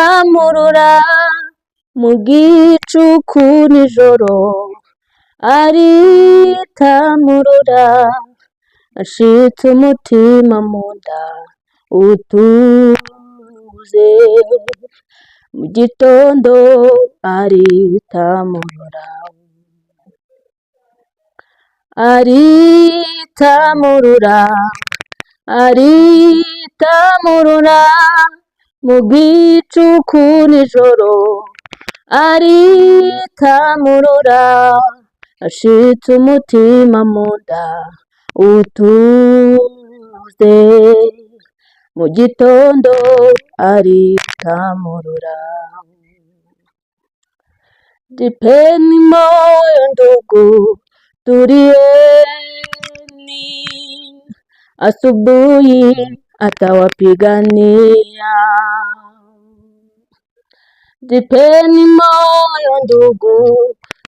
aritamurura mu gicuku nijoro, aritamurura ashitse umutima mu nda utuze, mu gitondo aritamurura, aritamurura, aritamurura mu gicuku nijoro, aritamurura ashitse umutima mu nda utuze, mu gitondo aritamurura. Jipeni moyo ndugu, tulieni, asubuhi atawapigania. Jipeni moyo ndugu,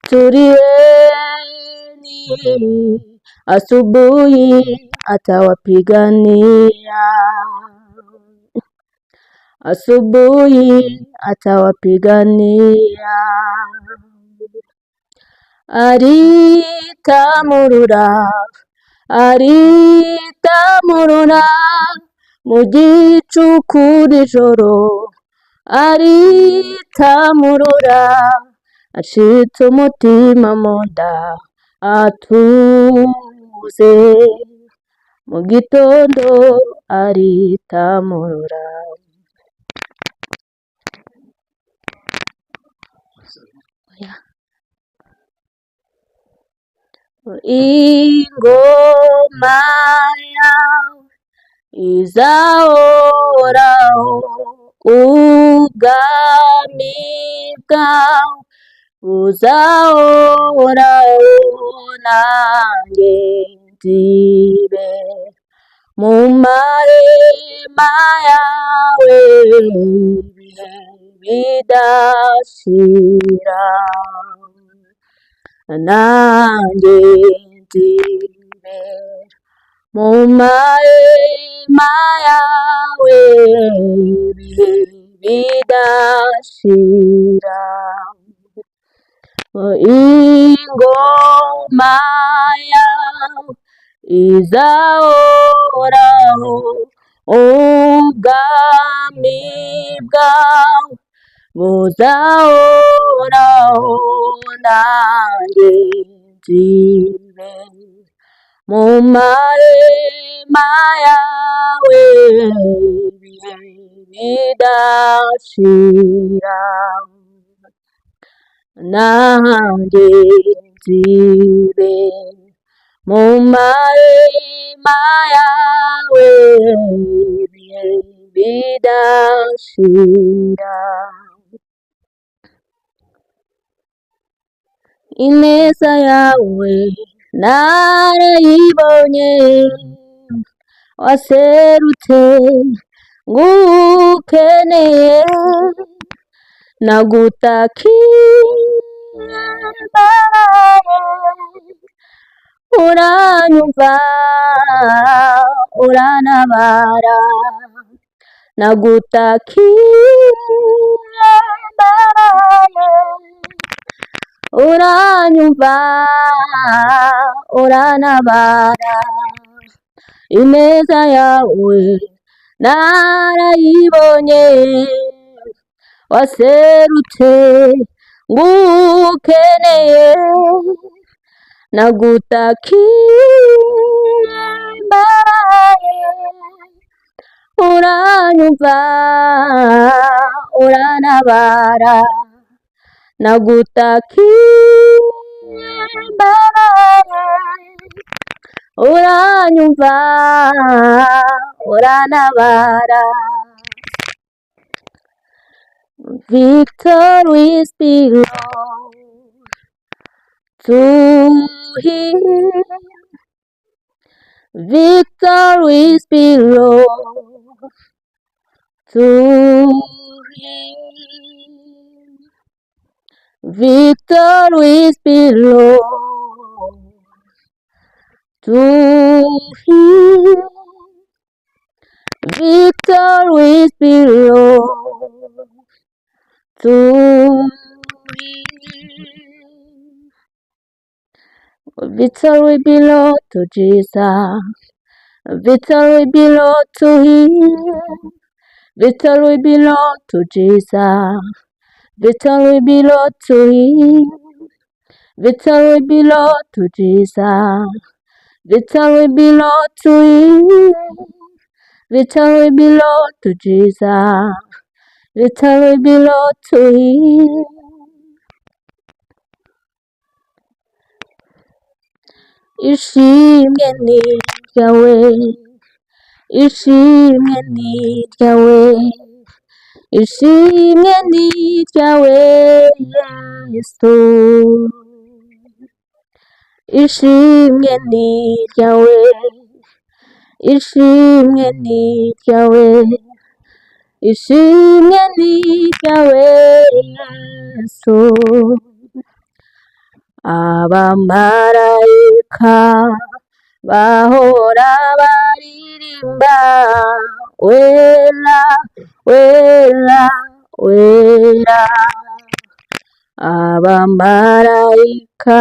tulieni, asubuhi atawapigania. Asubuhi atawapigania. Aritamurura, aritamurura mu gicuku nijoro, aritamurura ashitse umutima mu nda atuze, mu gitondo aritamurura. Ingoma yawe izahoraho, ubwami bwawe buzahoraho, nanjye nzibe mu mahema yawe ibihe bidashira, nanjye nzibe mu mahema yawe ibihe bidashira. Ingoma yawe izahoraho, ubwami bwawe buzahoraho, nanjye nzibe mu mahema yawe ibihe bidashira, nanjye nzibe mu mahema yawe ibihe bidashira. Ineza yawe narayibonye, waserutse ngukeneye, nagutakiye uranyumva urantabara, nagutakiye uranyumva urantabara. Ineza yawe narayibonye, waserutse ngukeneye, nagutakiye uranyumva urantabara, nagutakiye uranyumva urantabara. Victory belongs to Him, victory belongs to Him, victory belongs to Him. Victory belongs to Him. Victory belongs to Jesus. Victory belongs to Him. Victory belongs to Jesus. Victory belongs to Him. Victory belongs to Jesus. Victory belongs to Him. Victory belongs to Jesus. Victory belongs to Him. Ishimwe ni ryawe, ishimwe ni ryawe, ishimwe ni ryawe Yesu. Ishimwe ni ryawe, ishimwe ni ryawe, ishimwe ni ryawe Yesu. Abamarayika bahora baririmba wera wera wera. Abamarayika